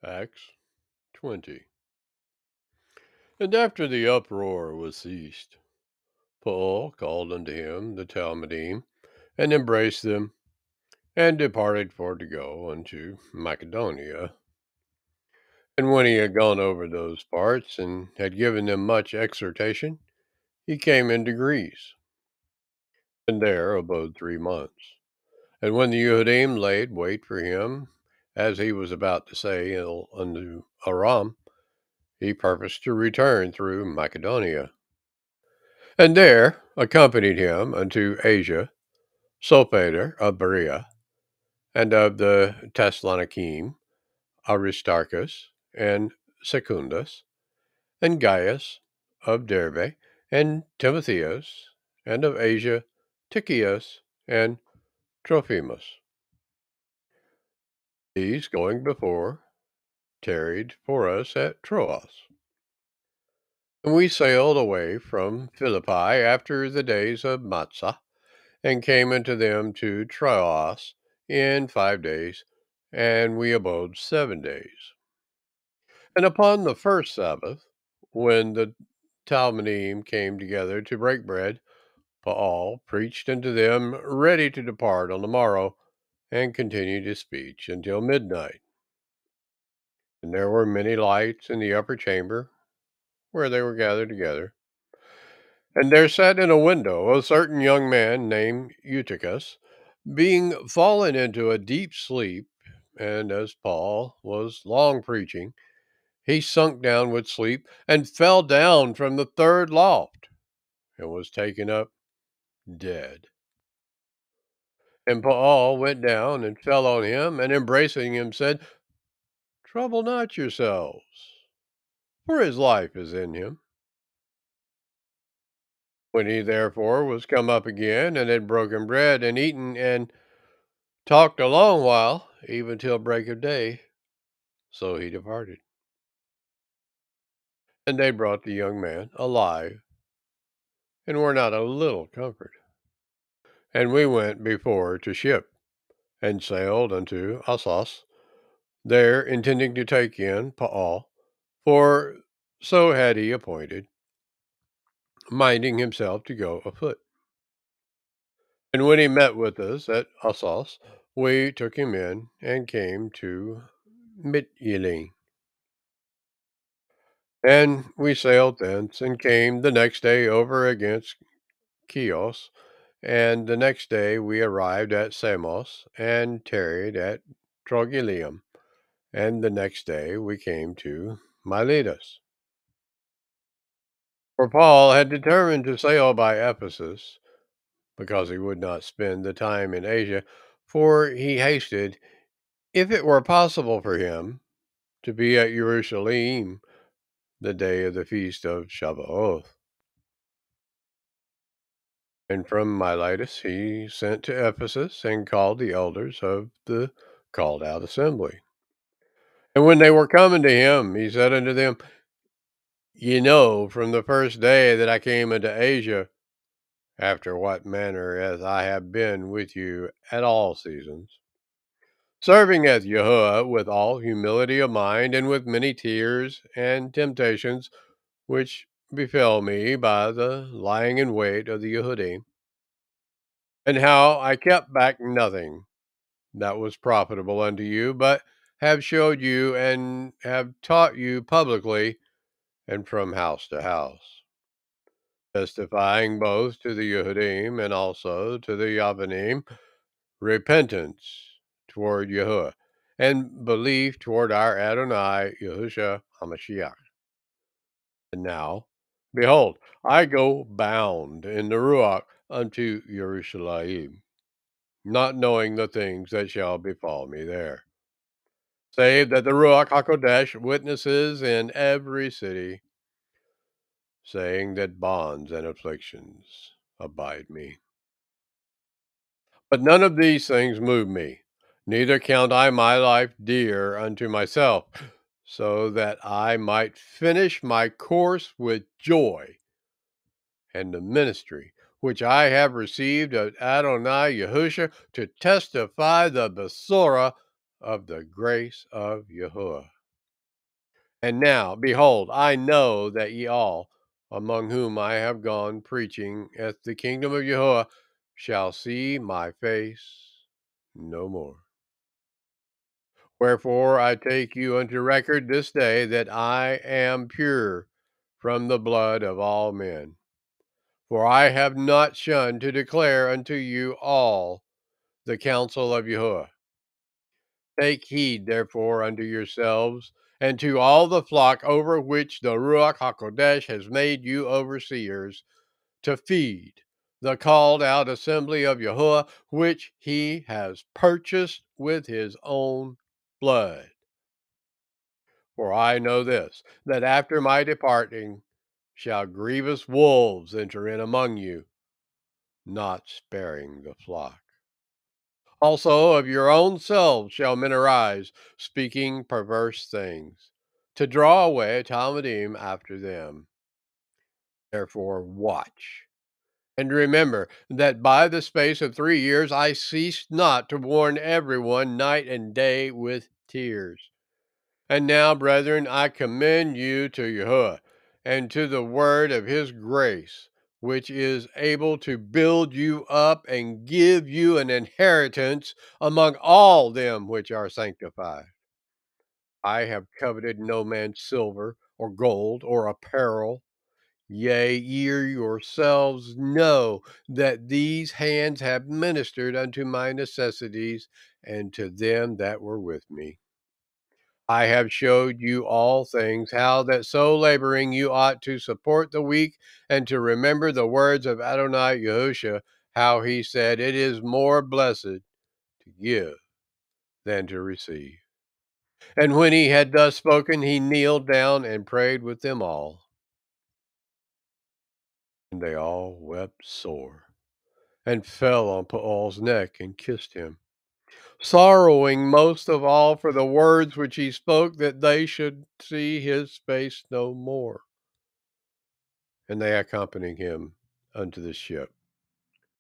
Acts 20. And after the uproar was ceased, Paul called unto him the Talmudim, and embraced them, and departed for to go unto Macedonia. And when he had gone over those parts, and had given them much exhortation, he came into Greece, and there abode 3 months. And when the Yehudim laid wait for him, as he was about to sail unto Aram, he purposed to return through Macedonia. And there accompanied him unto Asia Sopater of Berea, and of the Thessalonikim Aristarchus and Secundus, and Gaius of Derbe, and Timotheus, and of Asia Tychius and Trophimus. These going before tarried for us at Troas. And we sailed away from Philippi after the days of Matzah, and came unto them to Troas in 5 days, and we abode 7 days. And upon the first Sabbath, when the Talmudim came together to break bread, Paul preached unto them ready to depart on the morrow, and continued his speech until midnight. And there were many lights in the upper chamber where they were gathered together. And there sat in a window a certain young man named Eutychus, being fallen into a deep sleep, and as Paul was long preaching, he sunk down with sleep, and fell down from the third loft, and was taken up dead. And Paul went down and fell on him, and embracing him said, Trouble not yourselves, for his life is in him. When he therefore was come up again, and had broken bread, and eaten, and talked a long while, even till break of day, so he departed. And they brought the young man alive, and were not a little comforted. And we went before to ship, and sailed unto Assos, there intending to take in Paul, for so had he appointed, minding himself to go afoot. And when he met with us at Assos, we took him in, and came to Mytilene. And we sailed thence, and came the next day over against Chios, and the next day we arrived at Samos, and tarried at Trogyllium, and the next day we came to Miletus. For Paul had determined to sail by Ephesus, because he would not spend the time in Asia, for he hasted, if it were possible for him, to be at Jerusalem the day of the feast of Shavuot. And from Miletus he sent to Ephesus, and called the elders of the called out assembly. And when they were coming to him, he said unto them, Ye know from the first day that I came into Asia, after what manner as I have been with you at all seasons, serving as YAHUAH with all humility of mind, and with many tears and temptations, which befell me by the lying in wait of the Yehudim, and how I kept back nothing that was profitable unto you, but have showed you and have taught you publicly and from house to house, testifying both to the Yehudim and also to the Yavanim repentance toward YAHUAH and belief toward our Adonai YAHUSHA HaMashiach. And now, behold, I go bound in the Ruach unto Jerusalem, not knowing the things that shall befall me there, save that the Ruach HaKodesh witnesses in every city, saying that bonds and afflictions abide me. But none of these things move me, neither count I my life dear unto myself, so that I might finish my course with joy, and the ministry which I have received of Adonai Yahusha, to testify the Besorah of the grace of Yahuwah. And now, behold, I know that ye all, among whom I have gone preaching at the kingdom of YAHUAH, shall see my face no more. Wherefore I take you unto record this day that I am pure from the blood of all men. For I have not shunned to declare unto you all the counsel of YAHUAH. Take heed therefore unto yourselves and to all the flock over which the Ruach HaKodesh has made you overseers, to feed the called out assembly of YAHUAH, which he has purchased with his own blood. For I know this, that after my departing shall grievous wolves enter in among you, not sparing the flock. Also of your own selves shall men arise, speaking perverse things, to draw away Talmudim after them. Therefore watch, and remember that by the space of 3 years I ceased not to warn everyone night and day with tears. And now, brethren, I commend you to YAHUAH and to the word of his grace, which is able to build you up and give you an inheritance among all them which are sanctified. I have coveted no man's silver or gold or apparel. Yea, ye yourselves know that these hands have ministered unto my necessities and to them that were with me. I have showed you all things, how that so laboring you ought to support the weak, and to remember the words of Adonai Yahusha, how he said, it is more blessed to give than to receive. And when he had thus spoken, he kneeled down and prayed with them all. And they all wept sore, and fell on Paul's neck and kissed him, sorrowing most of all for the words which he spoke, that they should see his face no more. And they accompanied him unto the ship.